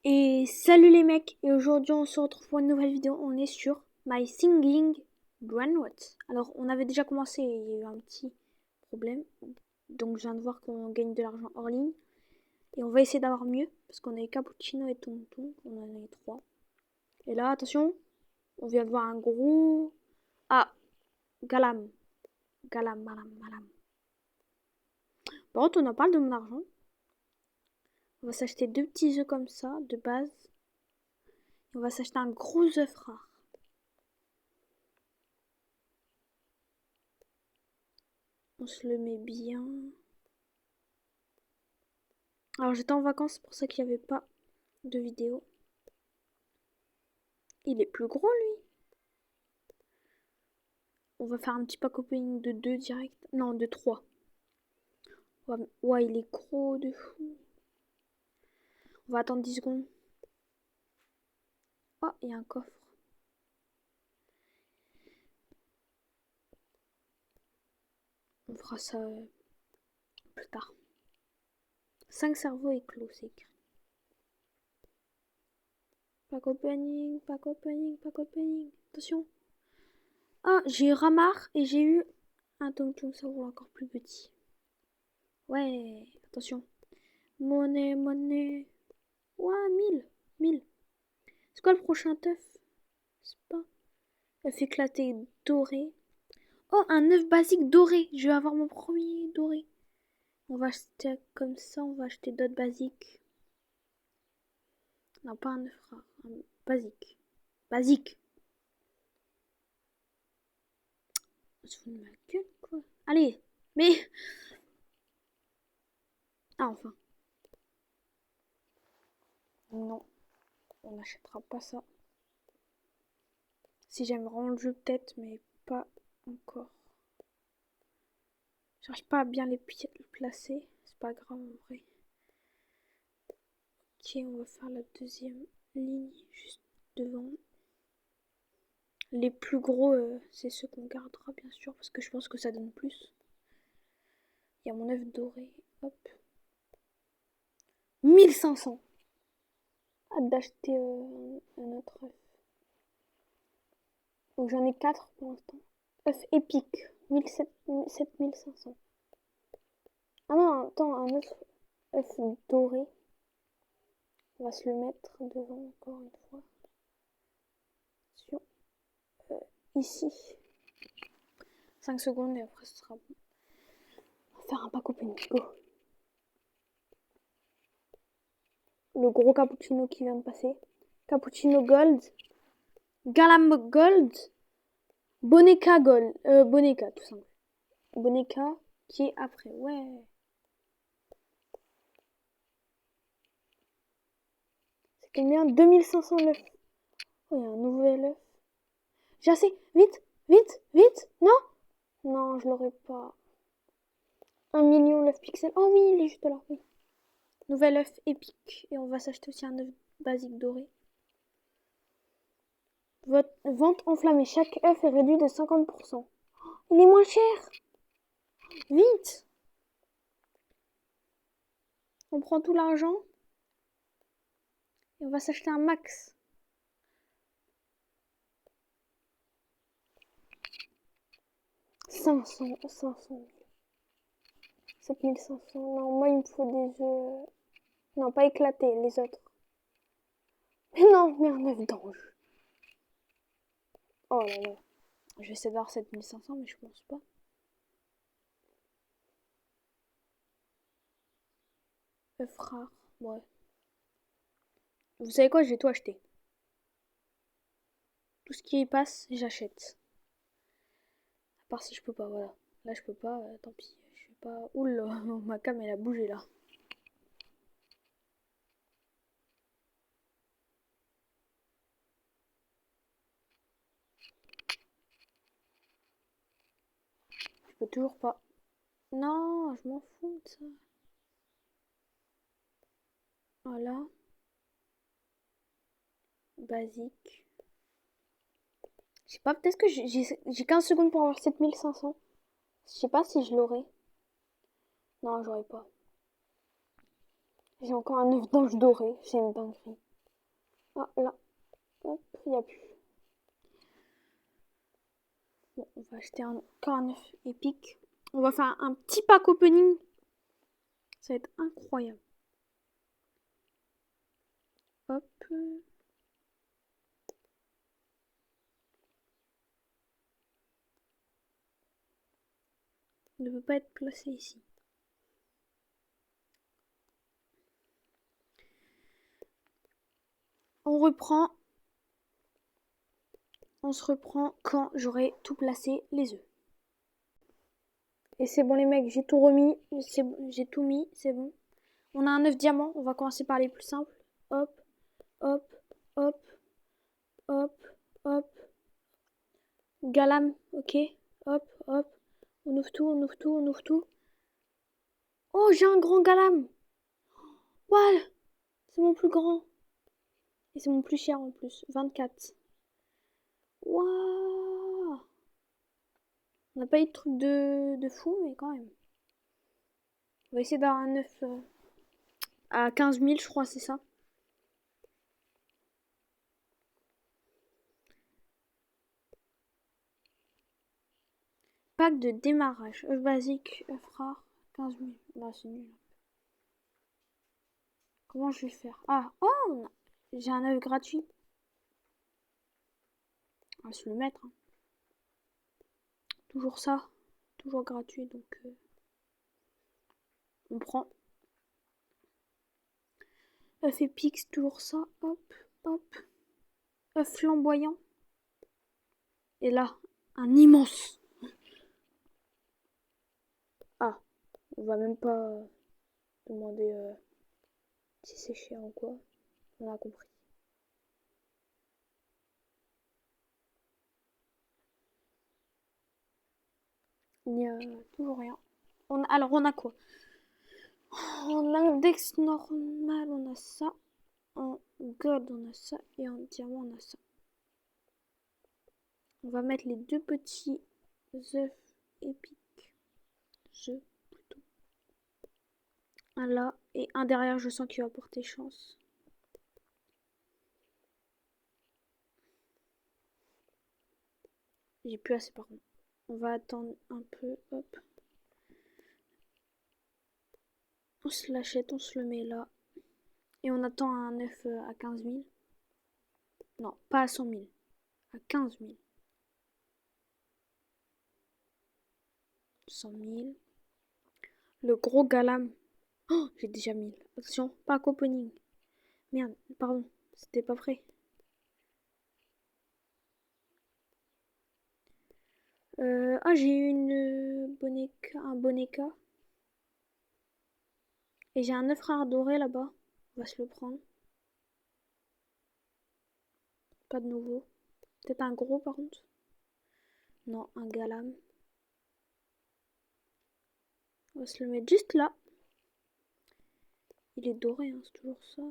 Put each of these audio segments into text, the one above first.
Et salut les mecs, et aujourd'hui on se retrouve pour une nouvelle vidéo, on est sur My Singing Grandwhat. Alors on avait déjà commencé, il y a eu un petit problème, donc je viens de voir qu'on gagne de l'argent hors ligne. Et on va essayer d'avoir mieux, parce qu'on a eu Cappuccino et Tonton, on en a eu 3. Et là attention, on vient de voir un gros... Ah, Galam, Galam, Malam, Malam. Par contre on en parle de mon argent. On va s'acheter 2 petits œufs comme ça, de base. Et on va s'acheter un gros œuf rare. On se le met bien. Alors j'étais en vacances, c'est pour ça qu'il n'y avait pas de vidéo. Il est plus gros lui. On va faire un petit pack opening de 2 direct. Non, de 3. Ouais, il est gros de fou. On va attendre 10 secondes. Oh, il y a un coffre. On fera ça plus tard. 5 cerveaux éclos, c'est écrit. Pack opening, pack opening, pack opening. Attention. Ah, j'ai eu Ramar et j'ai eu un Tom Tung Sauro encore plus petit. Ouais, attention. Monnaie, monnaie. Ouais, 1000. C'est quoi le prochain teuf? C'est pas... œuf éclaté doré. Oh, un œuf basique doré. Je vais avoir mon premier doré. On va acheter comme ça, on va acheter d'autres basiques. Non, pas un œuf rare, un basique. Basique. On se fout de ma gueule, quoi. Allez, mais... Ah, enfin. Non, on n'achètera pas ça. Si j'aime vraiment le jeu, peut-être, mais pas encore. J'arrive pas à bien les placer. C'est pas grave, en vrai. Ok, on va faire la deuxième ligne juste devant. Les plus gros, c'est ceux qu'on gardera bien sûr, parce que je pense que ça donne plus. Il y a mon œuf doré, hop. 1500. Hâte d'acheter un autre œuf. Donc j'en ai 4 pour l'instant. œuf épique, 7500. Ah non, attends, un autre œuf doré. On va se le mettre devant encore une fois. Sur, ici. 5 secondes et après ce sera bon. On va faire un pack opening. Go. Le gros cappuccino qui vient de passer. Cappuccino Gold. Galam Gold. Boneka Gold. Boneka, tout simple. Boneka qui est après. Ouais. C'est combien? 2500 l'œuf. Oh, il y a un nouvel œuf. J'ai assez. Vite, vite, vite. Non. Non, je l'aurais pas. 1 million l'œuf pixel. Oh oui, il est juste là. Oui. Nouvel œuf épique. Et on va s'acheter aussi un œuf basique doré. Vente enflammée. Chaque œuf est réduit de 50%. Il est moins cher. Vite. On prend tout l'argent. Et on va s'acheter un max. Cinq cents. 7500. Non, moi il me faut des œufs. Non, pas éclatés, les autres. Mais non, mais un œuf d'ange. Oh là là. Je vais essayer d'avoir 7500, mais je pense pas. œuf rare. Ouais. Vous savez quoi, j'ai tout acheté. Tout ce qui y passe, j'achète. À part si je peux pas, voilà. Là je peux pas, tant pis. Je sais pas. Oula, ma cam elle a bougé là. Je peux toujours pas. Non, je m'en fous de ça. Voilà. Basique. Je sais pas, peut-être que j'ai 15 secondes pour avoir 7500. Je sais pas si je l'aurai. Non, j'aurais pas. J'ai encore un œuf d'ange doré. C'est une dinguerie. Ah, là. Hop, il n'y a plus. Bon, on va acheter encore un œuf épique. On va faire un petit pack opening. Ça va être incroyable. Hop. Il ne peut pas être placé ici. On reprend. On se reprend quand j'aurai tout placé les œufs. Et c'est bon les mecs, j'ai tout remis. J'ai tout mis, c'est bon. On a un œuf diamant, on va commencer par les plus simples. Hop, hop, hop, hop, hop. Galam, ok. Hop, hop. On ouvre tout, on ouvre tout, on ouvre tout. Oh, j'ai un grand galam. Voilà, c'est mon plus grand. Et c'est mon plus cher en plus, 24. Waouh. On n'a pas eu de truc de fou, mais quand même. On va essayer d'avoir un œuf à 15 000, je crois, c'est ça. Pack de démarrage. œuf basique, œuf rare, 15 000. Là, c'est nul. Comment je vais faire? Ah, oh, j'ai un œuf gratuit. On va se le mettre. Hein. Toujours ça. Toujours gratuit, donc on prend. œuf épique, toujours ça. Hop, hop. œuf flamboyant. Et là, un immense. Ah, on va même pas demander si c'est cher ou quoi. On a compris. Il n'y a toujours rien. Alors, on a quoi? En index normal, on a ça. En gold, on a ça. Et en diamant, on a ça. On va mettre les deux petits œufs épiques. Œufs, plutôt. Un là et un derrière, je sens qu'il va porter chance. J'ai plus assez par contre. On va attendre un peu. Hop. On se l'achète, on se le met là. Et on attend un œuf à 15 000. Non, pas à 100 000. À 15 000. 100 000. Le gros galam. Oh, j'ai déjà 1000. Attention, pas opening. Merde, pardon, c'était pas prêt. Ah, j'ai une un boneka. Et j'ai un œuf rare doré là-bas. On va se le prendre. Pas de nouveau. Peut-être un gros par contre. Non, un galam. On va se le mettre juste là. Il est doré, hein, c'est toujours ça.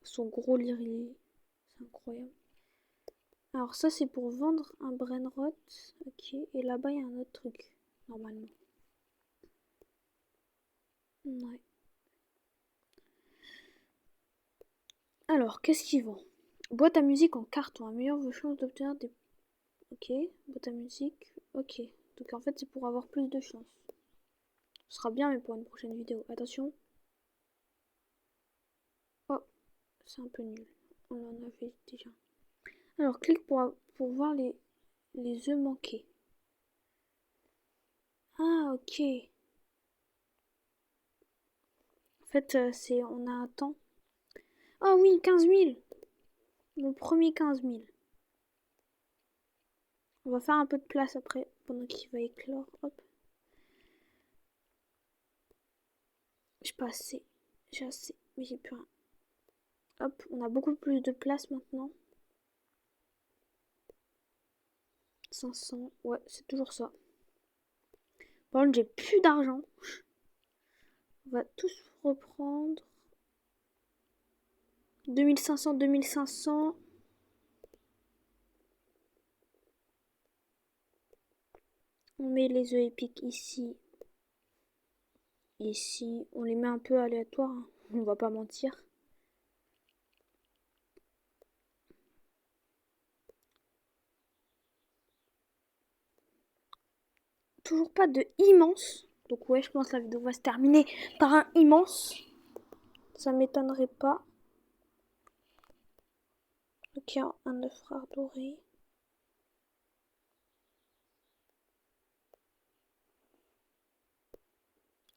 Son gros lyre, c'est incroyable. Alors ça c'est pour vendre un brainrot. Ok, et là-bas il y a un autre truc, normalement. Ouais. Alors, qu'est-ce qu'il vend? Boîte à musique en carton, améliore vos chances d'obtenir des... Ok, boîte à musique, ok. Donc en fait c'est pour avoir plus de chance. Ce sera bien mais pour une prochaine vidéo. Attention. Oh, c'est un peu nul. On en avait déjà. Alors clique pour voir les œufs manqués. Ah ok. En fait c'est on a un temps. Ah oui, 15 000. Mon premier 15 000. On va faire un peu de place après pendant qu'il va éclore. Hop. J'ai pas assez. J'ai assez. Mais j'ai plus rien. Hop, on a beaucoup plus de place maintenant. 500. Ouais, c'est toujours ça. Par contre, j'ai plus d'argent. On va tous reprendre. 2500, 2500. On met les œufs épiques ici. Ici. On les met un peu aléatoires. Hein. On va pas mentir. Toujours pas de immense. Donc ouais, je pense que la vidéo va se terminer par un immense. Ça m'étonnerait pas. Ok, un œuf rare doré.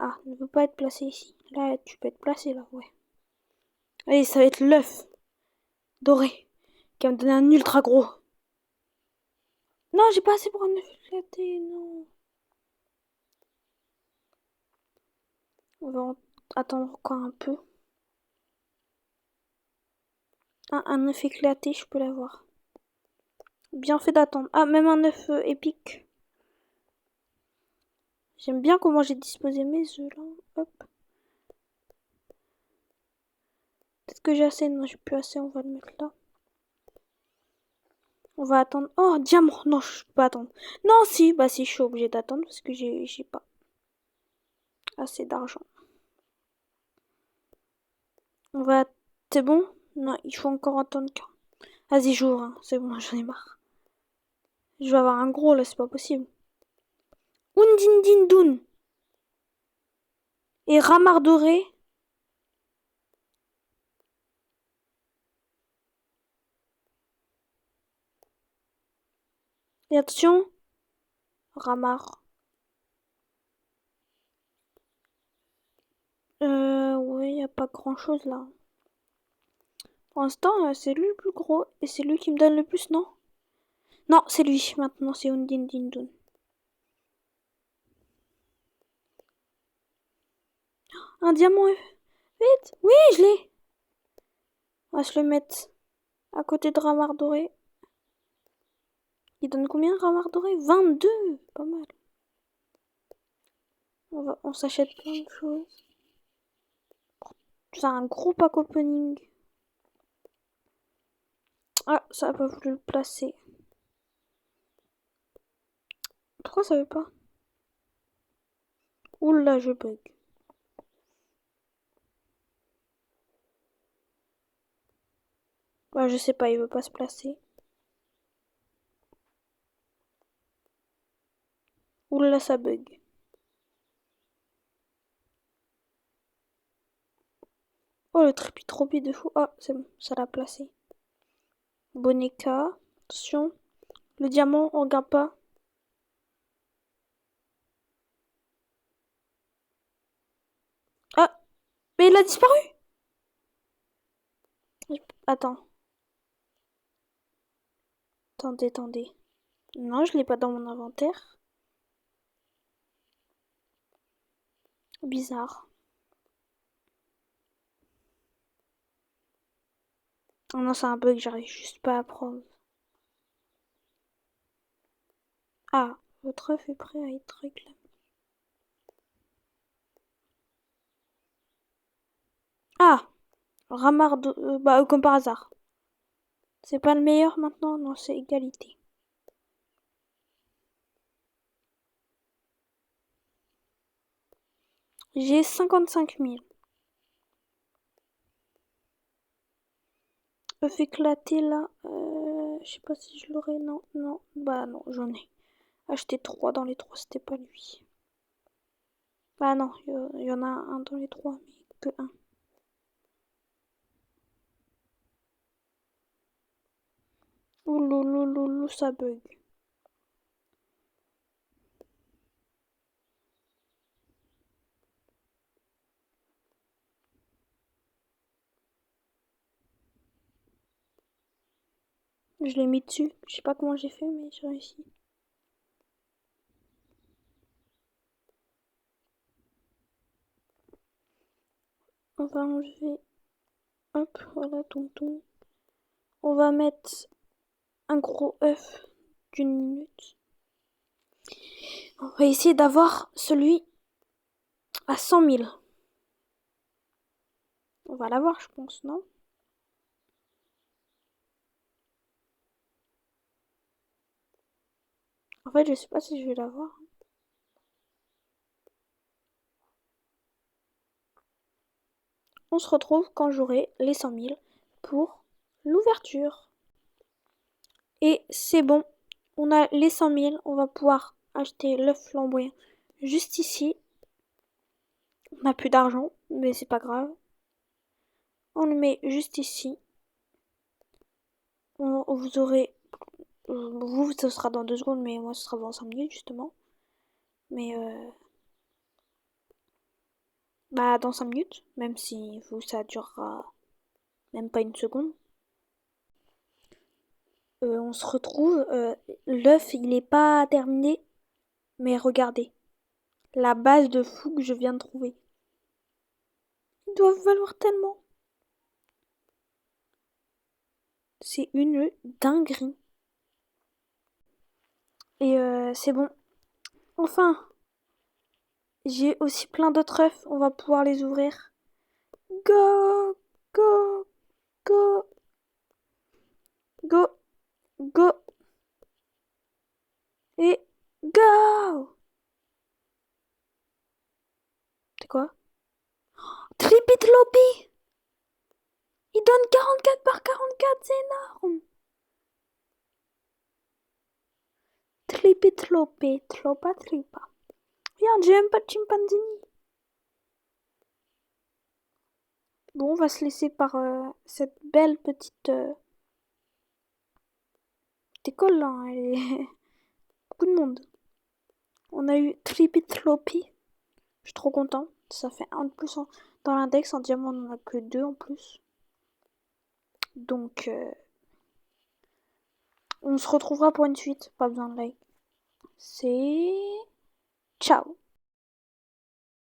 Ah, ne peut pas être placé ici. Là, tu peux être placé là, ouais. Allez, ça va être l'œuf doré qui va me donner un ultra gros. Non, j'ai pas assez pour un œuf éclaté, non. On va attendre encore un peu. Ah, un œuf éclaté, je peux l'avoir. Bien fait d'attendre. Ah, même un œuf épique. J'aime bien comment j'ai disposé mes œufs là. Hop. Peut-être que j'ai assez. Non, j'ai plus assez. On va le mettre là. On va attendre. Oh, diamant. Non, je peux pas attendre. Non, si. Bah, si, je suis obligée d'attendre parce que j'ai pas assez d'argent. On va. C'est bon? Non, il faut encore attendre qu'un. Vas-y, j'ouvre. Hein. C'est bon, j'en ai marre. Je vais avoir un gros là, c'est pas possible. Undindindun. Et ramar doré. Et attention. Ramar. Ouais, y a pas grand chose là. Pour l'instant, c'est lui le plus gros et c'est lui qui me donne le plus, non? Non, c'est lui. Maintenant, c'est Undindindun. Un diamant. Vite. Oui, je l'ai. On va se le mettre à côté de Ramar doré. Il donne combien, Ramar doré? 22. Pas mal. On s'achète plein de choses. C'est un gros pack opening. Ah, ça a pas voulu le placer. Pourquoi ça veut pas? Oula, je bug. Bah, je sais pas, il veut pas se placer. Oula, ça bug. Oh, le trépi de fou. Ah, c'est bon, ça l'a placé. Boneka. Attention. Le diamant, on regarde pas. Ah, mais il a disparu. Attends. Attendez. Non, je l'ai pas dans mon inventaire. Bizarre. Oh non, c'est un bug, j'arrive juste pas à prendre. Ah, votre œuf est prêt à être réclamé. Ah, Ramardo, bah comme par hasard. C'est pas le meilleur maintenant? Non, c'est égalité. J'ai 55 000. Œuf éclaté là. Je sais pas si je l'aurai. Non. Bah non, j'en ai acheté 3 dans les 3, c'était pas lui. Bah non, il y en a un dans les 3, mais que un. Ouloulouloulou, ça bug. Je l'ai mis dessus. Je sais pas comment j'ai fait, mais j'ai réussi. On va enlever. Hop, voilà, tonton. On va mettre un gros œuf d'une minute. On va essayer d'avoir celui à 100 000. On va l'avoir, je pense, non? En fait, je sais pas si je vais l'avoir. on se retrouve quand j'aurai les 100 000 pour l'ouverture. Et c'est bon, on a les 100 000, on va pouvoir acheter l'œuf flamboyant juste ici. On n'a plus d'argent, mais c'est pas grave. On le met juste ici. Vous aurez... Vous, ce sera dans 2 secondes, mais moi, ce sera dans 5 minutes, justement. Mais bah, dans 5 minutes, même si vous, ça durera même pas une seconde. On se retrouve. L'œuf, il est pas terminé. Mais regardez. La base de fou que je viens de trouver. Ils doivent valoir tellement. C'est une dinguerie. Et c'est bon. Enfin, j'ai aussi plein d'autres œufs. On va pouvoir les ouvrir. Go, go, go, go, go. Et go. C'est quoi? Tripitlopi. Il donne 44 par 44, c'est énorme. Tripitlopi, tlopa tripa. Regarde, j'ai même pas de chimpanzini. Bon, on va se laisser par cette belle petite école là. Hein, elle est... Beaucoup de monde. On a eu Tripitlopi. Je suis trop content. Ça fait un de plus dans l'index. En diamant, on en a que 2 en plus. Donc, on se retrouvera pour une suite. Pas besoin de like. C'est... Ciao.